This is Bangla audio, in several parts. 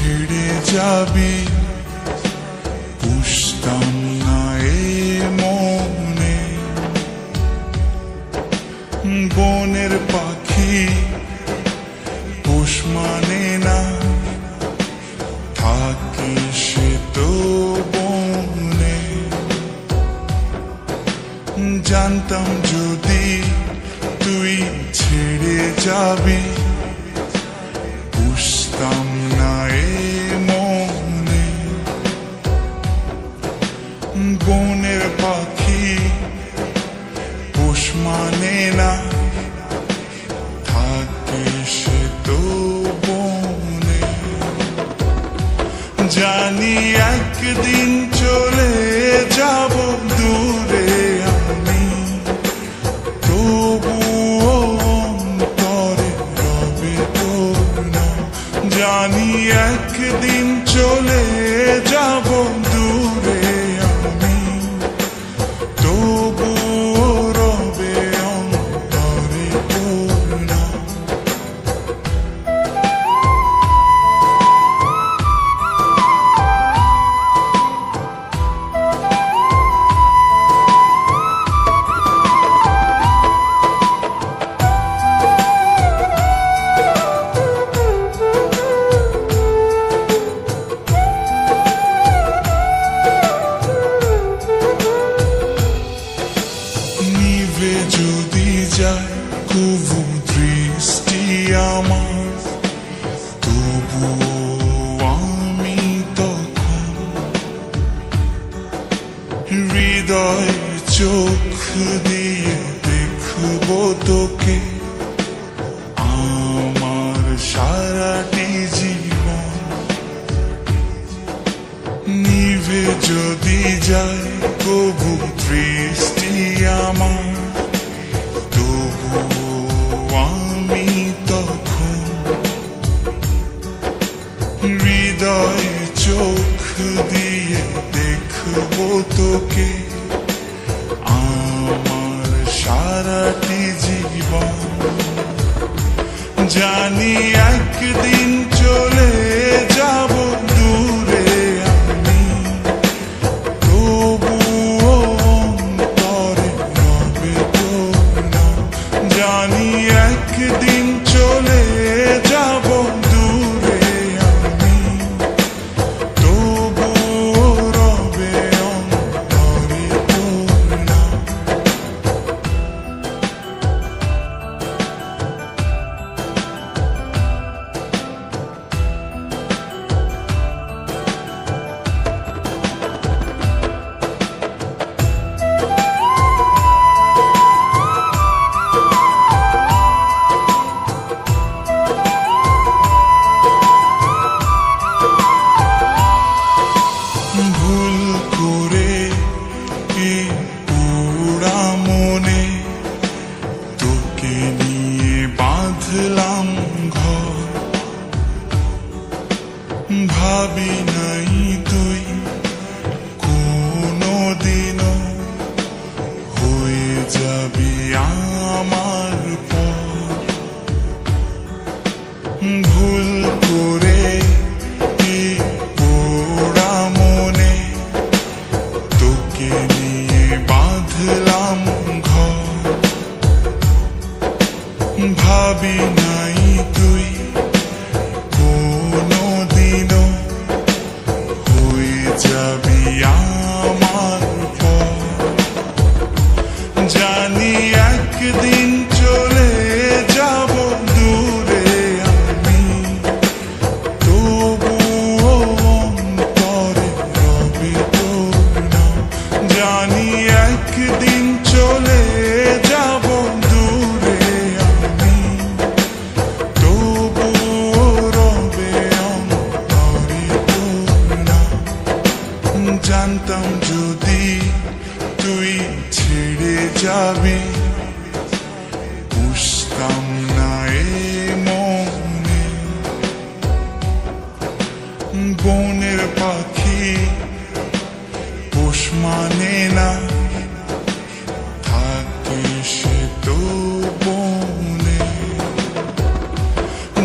ছেড়ে যাবি বুঝতাম না এ মনে। বনের পাখি পোষ মানে না, থাকে সে তো বনে। জানতাম যদি তুই ছেড়ে যাবি বুঝতাম না এ মনে। বনের পাখি পোষ মানে না, থাকে সে তো বনে। জানি একদিন চলে যাব দূরে আমি, তবুও অন্তরে রবে তোর নাম। জানি একদিন চলে যাব দূরে আমি, তবুও রবে অন্তরে তোর নাম। যদি যায় কবু দৃষ্টি আমার, তবুও আমি তখন হৃদয় চোখ দিয়ে দেখব তোকে আমার সারাটি জীবন। নিভে যদি যায় কবু দৃষ্টি আমার, আমি তখন হৃদয় চোখ দিয়ে দেখব তোকে আমার সারাটি জীবন। জানি একদিন চলে যাব দূরে আমি, তবুও অন্তরে রবে তোর নাম। জানি একদিন চলে যাব দূরে আমি, তবুও রবে অন্তরে তোর নাম। ভুল করে এই পোড়া মনে তোকে নিয়ে বাঁধলাম ঘর। ভাবি নাই তুই কোনোদিনও হয়ে যাবি আমার পর। ভুল করে এই পোড়া মনে তোকে নিয়ে বাঁধলাম ঘর। ভাবি নাই তুই কোনোদিনও হয়ে যাবি আমার পর। জানি একদিন চলে যাব দূরে আমি, তবুও অন্তরে রবে তোর নাম। জানি একদিন চলে যাব দূরে আমি, তবুও রবে অন্তরে তোর নাম। জানতাম যদি তুই ছেড়ে যাবি বুঝতাম না এ মনে। বনের পাখি পোষ মানে না, থাকে সে তো বনে।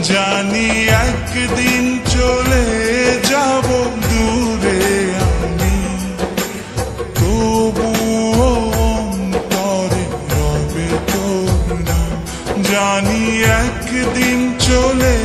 জানি একদিন চলে যাব দূরে আমি, তবুও অন্তরে রবে তোর নাম। জানি একদিন চলে